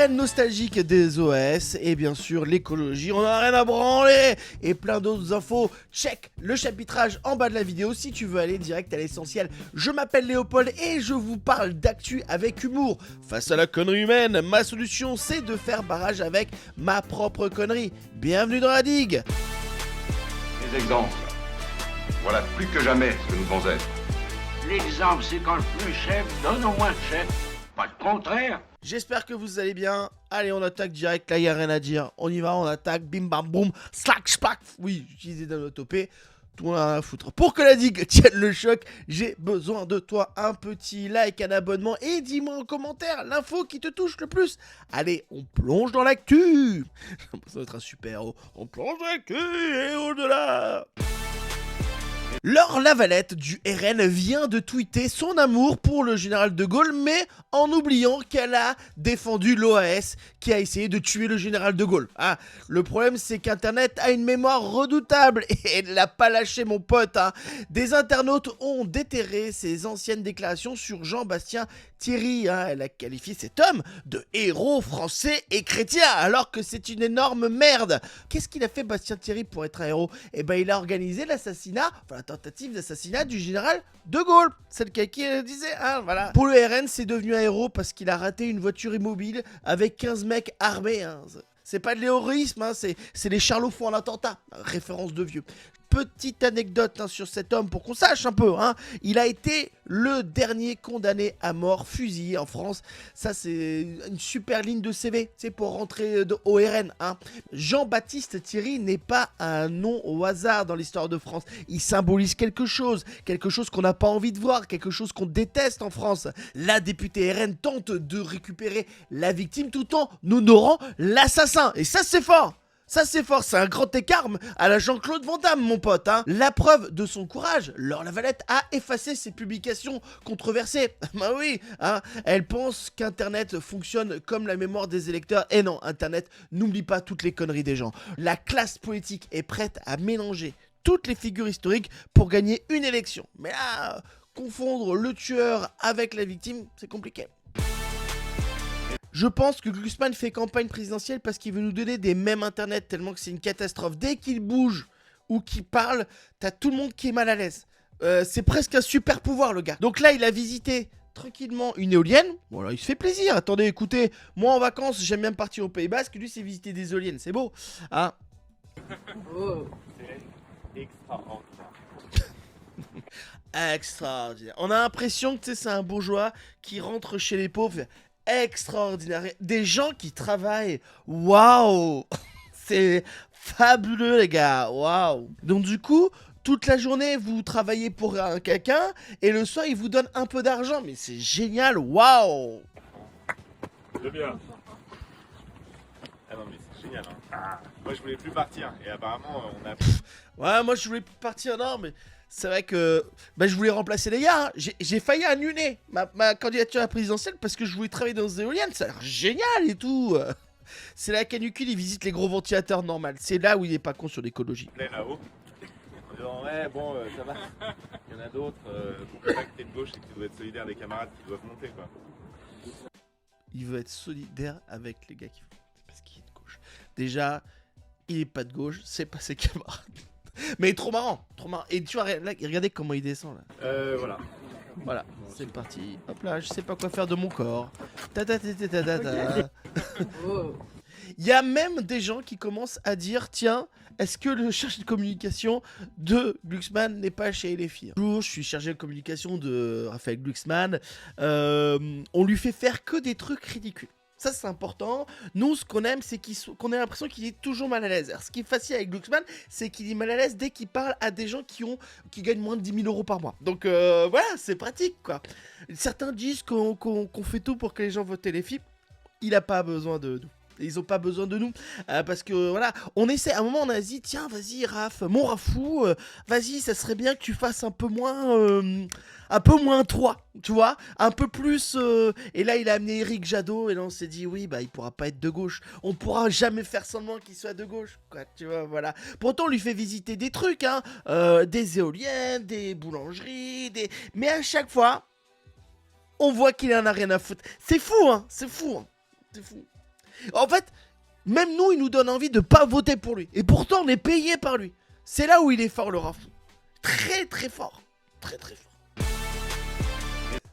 reine nostalgique des OS et bien sûr l'écologie, on en a rien à branler et plein d'autres infos. Check le chapitrage en bas de la vidéo si tu veux aller direct à l'essentiel. Je m'appelle Léopold et je vous parle d'actu avec humour. Face à la connerie humaine, ma solution c'est de faire barrage avec ma propre connerie. Bienvenue dans la digue. Les exemples. Voilà plus que jamais ce que nous devons être. L'exemple, c'est quand le plus chef donne au moins chef. Pas le contraire. J'espère que vous allez bien. Allez, on attaque direct. Là, il n'y a rien à dire. On y va, on attaque. Bim, bam, boum. Slack, spack. Oui, j'utilisais d'anotopée. Tout le monde a à foutre. Pour que la digue tienne le choc, j'ai besoin de toi. Un petit like, un abonnement et dis-moi en commentaire l'info qui te touche le plus. Allez, on plonge dans l'actu. J'ai l'impression d'être un super héros. On plonge dans l'actu et au-delà. Laure Lavalette du RN vient de tweeter son amour pour le général de Gaulle, mais en oubliant qu'elle a défendu l'OAS qui a essayé de tuer le général de Gaulle. Ah, le problème c'est qu'Internet a une mémoire redoutable et elle l'a pas lâché mon pote. Des internautes ont déterré ses anciennes déclarations sur Jean-Bastien Thierry. Elle a qualifié cet homme de héros français et chrétien alors que c'est une énorme merde. Qu'est-ce qu'il a fait Bastien Thierry pour être un héros? Eh ben il a organisé l'assassinat, la tentative d'assassinat du général de Gaulle, celle qui disait, voilà. Pour le RN, c'est devenu un héros parce qu'il a raté une voiture immobile avec 15 mecs armés. C'est pas de l'héroïsme, c'est les Charlots font un attentat, référence de vieux. Petite anecdote sur cet homme pour qu'on sache un peu. Il a été le dernier condamné à mort fusillé en France. Ça, c'est une super ligne de CV, c'est pour rentrer au RN. Jean-Baptiste Thierry n'est pas un nom au hasard dans l'histoire de France. Il symbolise quelque chose qu'on n'a pas envie de voir, quelque chose qu'on déteste en France. La députée RN tente de récupérer la victime tout en honorant l'assassin. Et ça, c'est fort. Ça c'est fort, c'est un grand écart à la Jean-Claude Van Damme mon pote. La preuve de son courage, Laure Lavalette a effacé ses publications controversées. Bah oui, elle pense qu'Internet fonctionne comme la mémoire des électeurs. Et non, Internet n'oublie pas toutes les conneries des gens. La classe politique est prête à mélanger toutes les figures historiques pour gagner une élection. Mais là, confondre le tueur avec la victime, c'est compliqué. Je pense que Glucksmann fait campagne présidentielle parce qu'il veut nous donner des mèmes internet tellement que c'est une catastrophe. Dès qu'il bouge ou qu'il parle, t'as tout le monde qui est mal à l'aise. C'est presque un super pouvoir le gars. Donc là, il a visité tranquillement une éolienne. Voilà, il se fait plaisir. Attendez, écoutez, moi en vacances, j'aime bien partir au Pays Basque. Lui, c'est visiter des éoliennes. C'est beau. Oh. C'est extraordinaire. Extraordinaire. On a l'impression que c'est un bourgeois qui rentre chez les pauvres. Extraordinaire. Des gens qui travaillent. Waouh. C'est fabuleux les gars. Waouh. Donc du coup, toute la journée vous travaillez pour quelqu'un et le soir il vous donne un peu d'argent. Mais c'est génial. Waouh. C'est bien. Ah non mais c'est génial. Moi je voulais plus partir et apparemment on a... Ouais, moi je voulais plus partir, non mais... C'est vrai que je voulais remplacer les gars. J'ai failli annuler ma candidature à la présidentielle parce que je voulais travailler dans des éoliennes. Ça a l'air génial et tout. C'est la canicule, il visite les gros ventilateurs normales. C'est là où il est pas con sur l'écologie. Là-haut. En disant ouais bon ça va. Il y en a d'autres. Faut pas que t'es de gauche et que tu dois être solidaire des camarades qui doivent monter quoi. Il veut être solidaire avec les gars qui vont monter parce qu'il est de gauche. Déjà, il est pas de gauche, c'est pas ses camarades. Mais trop marrant, trop marrant. Et tu vois, là, regardez comment il descend là. Voilà. Voilà, c'est parti. Hop là, je sais pas quoi faire de mon corps. Ta ta ta ta ta ta ta. Il y a même des gens qui commencent à dire tiens, est-ce que le chargé de communication de Glucksmann n'est pas chez LFI? Bonjour, je suis chargé de communication de Raphaël Glucksmann. On lui fait faire que des trucs ridicules. Ça, c'est important. Nous, ce qu'on aime, c'est qu'on a l'impression qu'il est toujours mal à l'aise. Alors, ce qui est facile avec Glucksmann, c'est qu'il est mal à l'aise dès qu'il parle à des gens qui gagnent moins de 10 000 € par mois. Donc, voilà, c'est pratique, quoi. Certains disent qu'on fait tout pour que les gens votent LFI. Il n'a pas besoin de nous. Ils ont pas besoin de nous parce que voilà, on essaie. À un moment, on a dit tiens, vas-y, Raph, mon Rafou, vas-y, ça serait bien que tu fasses un peu moins 3, tu vois, un peu plus. Et là, il a amené Éric Jadot et là, on s'est dit oui, il pourra pas être de gauche. On pourra jamais faire semblant qu'il soit de gauche, quoi, tu vois, voilà. Pourtant, on lui fait visiter des trucs, des éoliennes, des boulangeries, mais à chaque fois, on voit qu'il en a rien à foutre. C'est fou, c'est fou. C'est fou. En fait, même nous, il nous donne envie de pas voter pour lui. Et pourtant, on est payé par lui. C'est là où il est fort, le Rafou. Très très fort. Très très fort.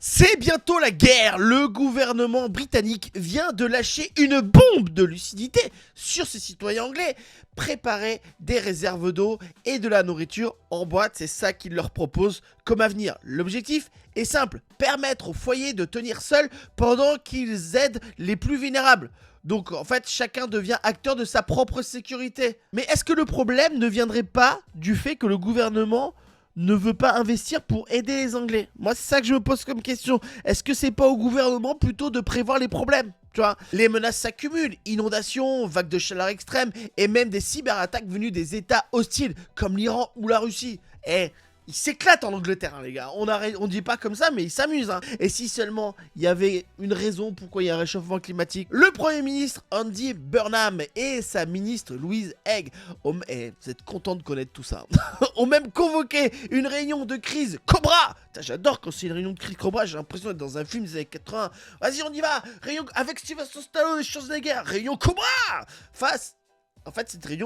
C'est bientôt la guerre. Le gouvernement britannique vient de lâcher une bombe de lucidité sur ses citoyens anglais. Préparer des réserves d'eau et de la nourriture en boîte, c'est ça qu'il leur propose comme avenir. L'objectif est simple, permettre aux foyers de tenir seuls pendant qu'ils aident les plus vulnérables. Donc en fait, chacun devient acteur de sa propre sécurité. Mais est-ce que le problème ne viendrait pas du fait que le gouvernement ne veut pas investir pour aider les Anglais? Moi, c'est ça que je me pose comme question. Est-ce que c'est pas au gouvernement plutôt de prévoir les problèmes? Tu vois, les menaces s'accumulent, inondations, vagues de chaleur extrême et même des cyberattaques venues des États hostiles comme l'Iran ou la Russie. Eh, ils s'éclatent en Angleterre, hein, les gars. On dit pas comme ça, mais ils s'amusent. Hein. Et si seulement il y avait une raison pourquoi il y a un réchauffement climatique, le Premier ministre Andy Burnham et sa ministre Louise Haigh, vous êtes content de connaître tout ça, ont même convoqué une réunion de crise Cobra. J'adore quand c'est une réunion de crise Cobra, j'ai l'impression d'être dans un film des années 80. Vas-y, on y va. Réunion avec Sylvester Stallone et Schwarzenegger. Réunion Cobra. En fait, cette réunion...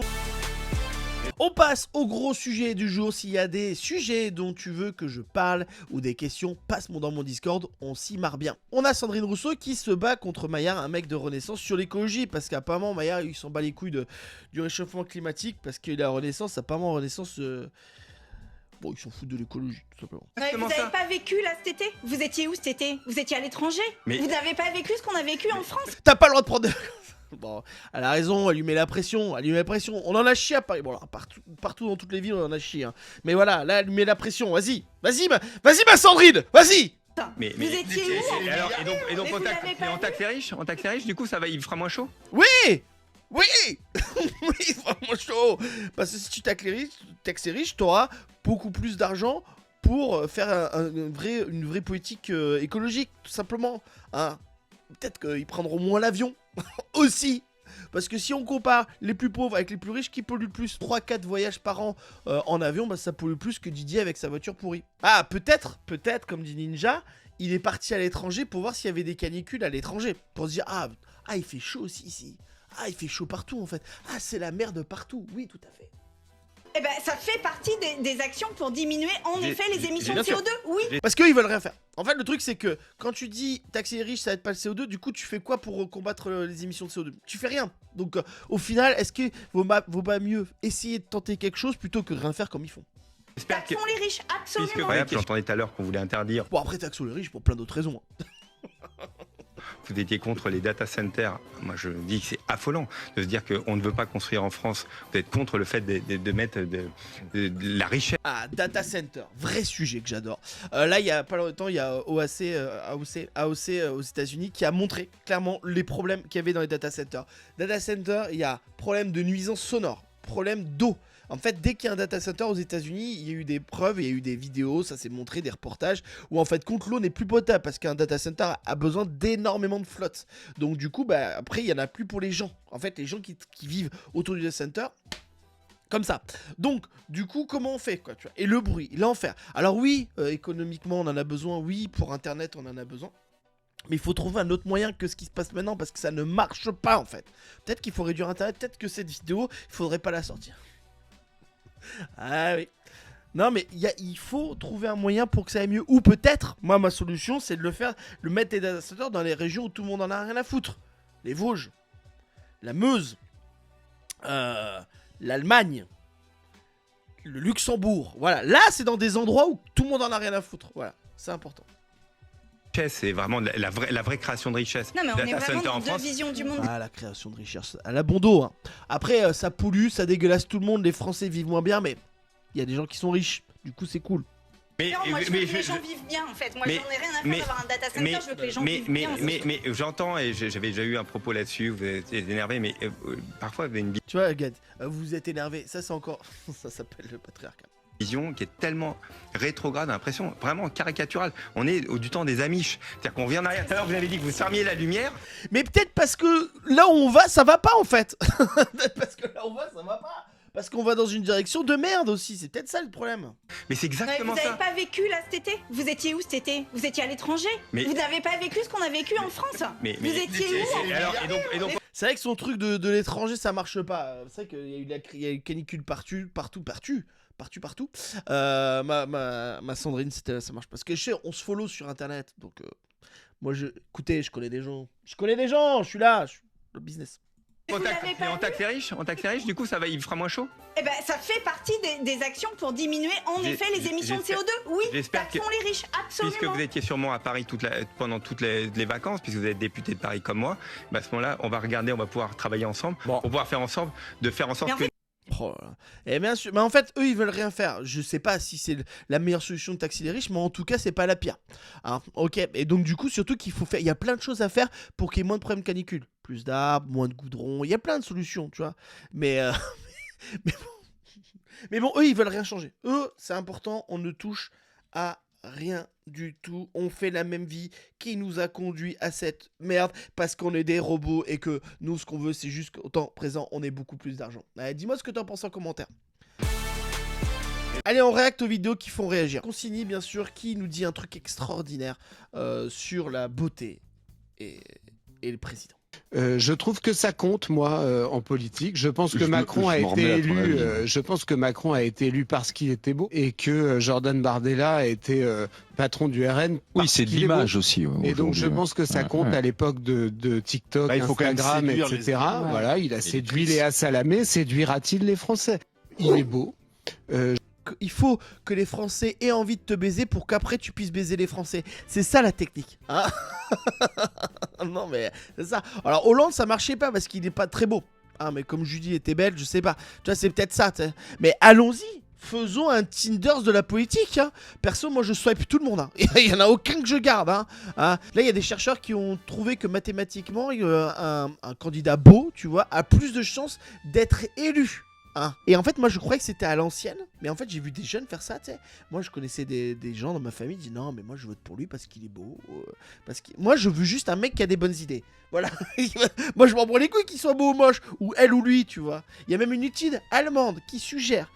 On passe au gros sujet du jour. S'il y a des sujets dont tu veux que je parle ou des questions, passe-moi dans mon Discord, on s'y marre bien. On a Sandrine Rousseau qui se bat contre Maillard, un mec de Renaissance, sur l'écologie. Parce qu'apparemment, Maillard, il s'en bat les couilles du réchauffement climatique. Parce qu'il est à Renaissance, apparemment, Renaissance... Bon, ils s'en foutent de l'écologie, tout simplement. Ouais, vous n'avez pas vécu là cet été? Vous étiez où cet été? Vous étiez à l'étranger? Mais... Vous n'avez pas vécu ce qu'on a vécu en France? T'as pas le droit de prendre... Bon, elle a raison, elle lui met la pression, On en a chié à Paris. Bon, alors, partout dans toutes les villes, on en a chié. Hein. Mais voilà, là, elle lui met la pression. Vas-y, ma Sandrine, vas-y. Vous étiez où? Alors, et donc on taxe les riches? On taxe les riches, du coup, il fera moins chaud? Oui, oui, il fera moins chaud. Parce que si tu taxes les riches, t'auras beaucoup plus d'argent pour faire une vraie politique écologique, tout simplement. Hein. Peut-être qu'ils prendront moins l'avion. Aussi. Parce que si on compare les plus pauvres avec les plus riches, qui polluent le plus? 3-4 voyages par an en avion, bah ça pollue plus que Didier avec sa voiture pourrie. Ah, peut-être, comme dit Ninja, il est parti à l'étranger pour voir s'il y avait des canicules à l'étranger. Pour se dire, ah, il fait chaud aussi ici. Ah, il fait chaud partout en fait. Ah, c'est la merde partout. Oui, tout à fait. Eh ben, ça fait partie des actions pour diminuer en effet les émissions de CO2, oui. Parce qu'ils veulent rien faire. En fait, le truc, c'est que quand tu dis taxer les riches, ça aide pas le CO2, du coup, tu fais quoi pour combattre les émissions de CO2? Tu fais rien. Donc, au final, est-ce qu'il vaut pas mieux essayer de tenter quelque chose plutôt que rien faire comme ils font? Taxons les riches, absolument. J'entendais tout à l'heure qu'on voulait interdire. Bon, après, taxons les riches pour plein d'autres raisons. Vous étiez contre les data centers. Moi, je dis que c'est affolant de se dire qu'on ne veut pas construire en France. Vous êtes contre le fait de mettre de la richesse. Ah, data center, vrai sujet que j'adore. Là, il y a pas longtemps, il y a AOC aux États-Unis qui a montré clairement les problèmes qu'il y avait dans les data centers. Data center, il y a problème de nuisance sonore, problème d'eau. En fait, dès qu'il y a un data center aux États-Unis, il y a eu des preuves, il y a eu des vidéos, ça s'est montré, des reportages, où en fait, l'eau n'est plus potable parce qu'un data center a besoin d'énormément de flotte. Donc du coup, bah, après, il n'y en a plus pour les gens. En fait, les gens qui vivent autour du data center, comme ça. Donc, du coup, comment on fait quoi, tu vois? Et le bruit, l'enfer. Alors oui, économiquement, on en a besoin. Oui, pour Internet, on en a besoin. Mais il faut trouver un autre moyen que ce qui se passe maintenant parce que ça ne marche pas, en fait. Peut-être qu'il faut réduire Internet, peut-être que cette vidéo, il faudrait pas la sortir. Ah oui. Non mais il faut trouver un moyen pour que ça aille mieux. Ou peut-être, moi ma solution c'est de le mettre les data centers dans les régions où tout le monde en a rien à foutre. Les Vosges, la Meuse, l'Allemagne, le Luxembourg. Voilà, là c'est dans des endroits où tout le monde en a rien à foutre. Voilà, c'est important. C'est vraiment la vraie création de richesse. Non mais on est vraiment dans deux visions du monde. Ah, la création de richesse, à la bon dos. Hein. Après, ça pollue, ça dégueulasse tout le monde, les Français vivent moins bien, mais il y a des gens qui sont riches, du coup c'est cool. Mais moi je veux que les gens vivent bien en fait. Moi j'en ai rien à faire d'avoir un data center, je veux que les gens vivent bien. Mais j'entends, et j'avais déjà eu un propos là-dessus, vous êtes énervé, mais parfois vous avez une Tu vois, Gad, vous êtes énervé, ça c'est encore... ça s'appelle le patriarcat. Vision qui est tellement rétrograde, l'impression vraiment caricaturale. On est du temps des Amish, c'est-à-dire qu'on revient en arrière. Tout à l'heure vous avez dit que vous fermiez la lumière. Mais peut-être parce que là où on va, ça va pas en fait. Peut-être parce que là où on va, ça va pas. Parce qu'on va dans une direction de merde aussi, c'est peut-être ça le problème. Mais c'est exactement ça. Vous n'avez pas vécu là cet été? Vous étiez où cet été? Vous étiez à l'étranger? Vous n'avez pas vécu ce qu'on a vécu en France? Vous étiez où? Alors, et donc... C'est vrai que son truc de l'étranger, ça marche pas. C'est vrai qu'il y a eu il y a eu canicule partout. Ma Sandrine, ça marche pas. Parce que je sais, on se follow sur internet. Donc, moi, écoutez, je connais des gens. Je suis là. Le business. On taxe les riches, du coup, il fera moins chaud. Eh ben, ça fait partie des actions pour diminuer en effet les émissions de CO2. Oui, taxons les riches, absolument. Puisque vous étiez sûrement à Paris pendant toutes les vacances, puisque vous êtes député de Paris comme moi, à ce moment-là, on va pouvoir travailler ensemble pour pouvoir faire en sorte que... Oh là là. Et bien sûr, mais en fait, eux, ils veulent rien faire. Je sais pas si c'est la meilleure solution de taxer les riches, mais en tout cas, c'est pas la pire. Hein, ok. Et donc, du coup, surtout qu'il faut faire. Il y a plein de choses à faire pour qu'il y ait moins de problèmes canicule. Plus d'arbres, moins de goudron. Il y a plein de solutions, tu vois. Mais bon, eux, ils veulent rien changer. Eux, c'est important. On ne touche à rien du tout. On fait la même vie qui nous a conduit à cette merde parce qu'on est des robots et que nous, ce qu'on veut, c'est juste qu'au temps présent, on ait beaucoup plus d'argent. Allez, dis-moi ce que t'en penses en commentaire. Allez, on réacte aux vidéos qui font réagir. Consigny, bien sûr, qui nous dit un truc extraordinaire sur la beauté et le président. Je trouve que ça compte, moi, en politique. Je pense que Macron a été élu. Je pense que Macron a été élu parce qu'il était beau et que Jordan Bardella a été patron du RN. Oui, c'est de l'image aussi. Et donc, je pense que ça compte à l'époque de TikTok, Instagram, etc. Voilà, il a séduit Léa Salamé. Séduira-t-il les Français? Il est beau. Il faut que les Français aient envie de te baiser pour qu'après tu puisses baiser les Français. C'est ça la technique. Hein. Non mais c'est ça. Alors Hollande ça marchait pas parce qu'il n'est pas très beau. Ah mais comme Judy était belle, je sais pas. Tu vois c'est peut-être ça. T'sais. Mais allons-y. Faisons un Tinder de la politique. Hein. Perso, moi je swipe tout le monde. Hein. Il y en a aucun que je garde. Hein. Là il y a des chercheurs qui ont trouvé que mathématiquement un candidat beau, tu vois, a plus de chances d'être élu. Hein. Et en fait moi je croyais que c'était à l'ancienne. Mais en fait j'ai vu des jeunes faire ça, tu sais. Moi je connaissais des gens dans ma famille qui disent non mais moi je vote pour lui parce qu'il est beau. Moi je veux juste un mec qui a des bonnes idées. Voilà. Moi je m'en prends les couilles qu'il soit beau ou moche. Ou elle ou lui, tu vois. Il y a même une étude allemande qui suggère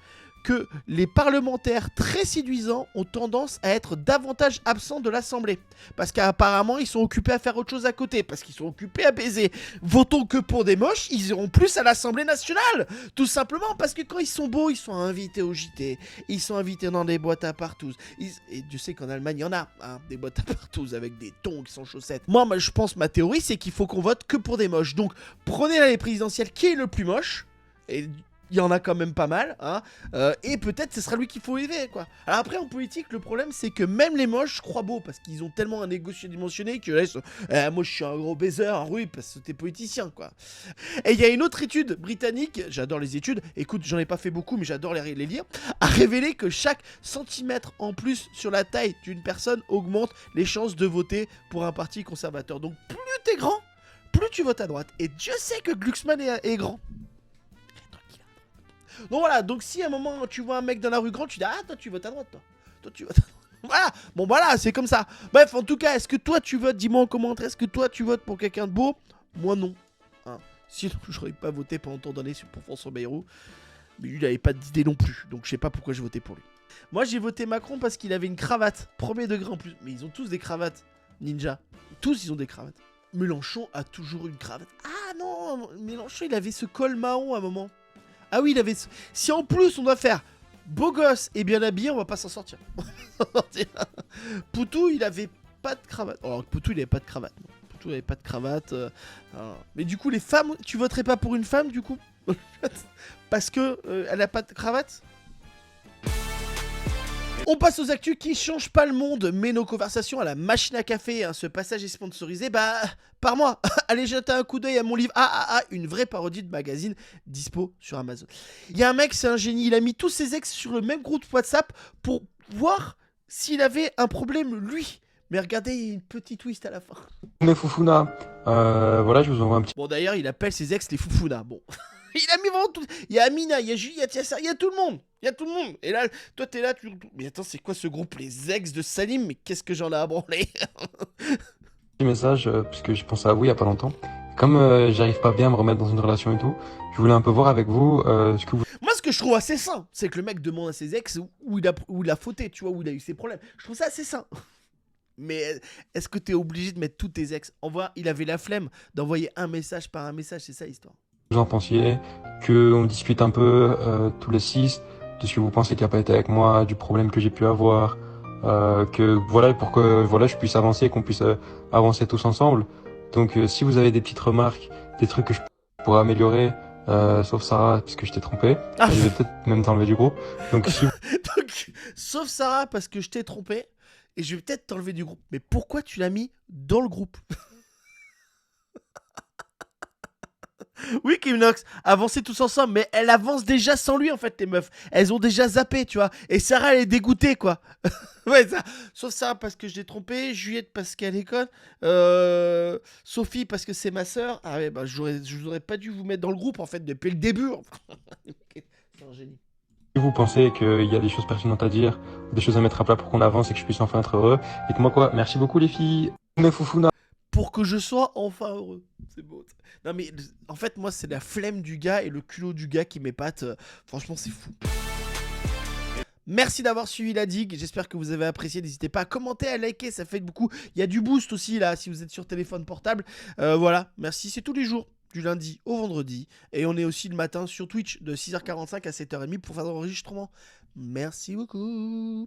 que les parlementaires très séduisants ont tendance à être davantage absents de l'Assemblée. Parce qu'apparemment, ils sont occupés à faire autre chose à côté. Parce qu'ils sont occupés à baiser. Votons que pour des moches, ils iront plus à l'Assemblée nationale. Tout simplement parce que quand ils sont beaux, ils sont invités au JT. Ils sont invités dans des boîtes à partous. Et Dieu sait qu'en Allemagne, il y en a hein, des boîtes à partous avec des tongs sans chaussettes. Moi, je pense, ma théorie, c'est qu'il faut qu'on vote que pour des moches. Donc, prenez les présidentielles qui est le plus moche. Et... il y en a quand même pas mal, hein, et peut-être ce sera lui qu'il faut aider, quoi. Alors après, en politique, le problème, c'est que même les moches, je crois beau, parce qu'ils ont tellement un égo surdimensionné que là, ils sont, moi, je suis un gros baiser, oui, parce que t'es politicien, quoi. Et il y a une autre étude britannique, j'adore les études, écoute, j'en ai pas fait beaucoup, mais j'adore les lire, a révélé que chaque centimètre en plus sur la taille d'une personne augmente les chances de voter pour un parti conservateur. Donc, plus t'es grand, plus tu votes à droite. Et Dieu sait que Glucksmann est grand. Donc voilà, donc si à un moment tu vois un mec dans la rue grand, tu dis ah toi tu votes à droite toi tu votes à droite. Voilà, bon voilà c'est comme ça. Bref en tout cas est-ce que toi tu votes, dis-moi en commentaire, est-ce que toi tu votes pour quelqu'un de beau? Moi non. Hein. Sinon j'aurais pas voté pendant tant d'années pour François Bayrou. Mais lui il avait pas d'idée non plus, donc je sais pas pourquoi j'ai voté pour lui. Moi j'ai voté Macron parce qu'il avait une cravate, premier degré en plus. Mais ils ont tous des cravates, ninja. Tous ils ont des cravates. Mélenchon a toujours une cravate. Ah non, Mélenchon il avait ce col Mahon à un moment. Ah oui, il avait... Si en plus on doit faire beau gosse et bien habillé, on va pas s'en sortir. Poutou, il avait pas de cravate. Alors Poutou, il avait pas de cravate. Non. Poutou, il avait pas de cravate. Mais du coup, les femmes, tu voterais pas pour une femme, du coup? Parce que elle a pas de cravate? On passe aux actus qui changent pas le monde, mais nos conversations à la machine à café. Hein. Ce passage est sponsorisé par moi. Allez jeter un coup d'œil à mon livre une vraie parodie de magazine dispo sur Amazon. Il y a un mec, c'est un génie, il a mis tous ses ex sur le même groupe WhatsApp pour voir s'il avait un problème lui. Mais regardez, il y a une petite twist à la fin. Les foufounas, voilà, je vous envoie un petit... Bon d'ailleurs, il appelle ses ex les foufounas, bon... Il a mis vraiment tout. Il y a Amina, il y a Julie, il y a tout le monde. Il y a tout le monde. Et là, toi, t'es là. Mais attends, c'est quoi ce groupe, les ex de Salim? Mais qu'est-ce que j'en ai à branler? Petit message, puisque je pensais à vous il y a pas longtemps. Comme j'arrive pas bien à me remettre dans une relation et tout, je voulais un peu voir avec vous ce que vous... Moi, ce que je trouve assez sain, c'est que le mec demande à ses ex où il a fauté, tu vois, où il a eu ses problèmes. Je trouve ça assez sain. Mais est-ce que t'es obligé de mettre tous tes ex? Il avait la flemme d'envoyer un message par un message, c'est ça l'histoire. Vous en pensiez, qu'on discute un peu tous les 6 de ce que vous pensez qu'il n'a pas été avec moi, du problème que j'ai pu avoir, que voilà, pour que voilà, je puisse avancer, qu'on puisse avancer tous ensemble. Donc si vous avez des petites remarques, des trucs que je pourrais améliorer, sauf Sarah, parce que je t'ai trompé, Ah. je vais peut-être même t'enlever du groupe. Donc si Donc, sauf Sarah parce que je t'ai trompé et je vais peut-être t'enlever du groupe. Mais pourquoi tu l'as mis dans le groupe? Oui, Kim Nox, avancez tous ensemble, mais elle avance déjà sans lui en fait, les meufs. Elles ont déjà zappé, tu vois. Et Sarah, elle est dégoûtée, quoi. Ouais, ça. Sauf Sarah parce que je l'ai trompé, Juliette parce qu'elle est conne, Sophie parce que c'est ma sœur. Ah ouais, bah je vous aurais pas dû vous mettre dans le groupe en fait depuis le début. C'est un génie. vous pensez qu'il y a des choses pertinentes à dire, des choses à mettre à plat pour qu'on avance et que je puisse enfin être heureux, dites-moi quoi. Merci beaucoup les filles. Mes foufounas. Pour que je sois enfin heureux. C'est beau. Non mais en fait moi c'est la flemme du gars et le culot du gars qui m'épate. Franchement c'est fou. Merci d'avoir suivi la digue, j'espère que vous avez apprécié, n'hésitez pas à commenter, à liker, ça fait beaucoup. Il y a du boost aussi là si vous êtes sur téléphone portable. Voilà, merci, c'est tous les jours, du lundi au vendredi. Et on est aussi le matin sur Twitch de 6h45 à 7h30 pour faire l'enregistrement. Merci beaucoup.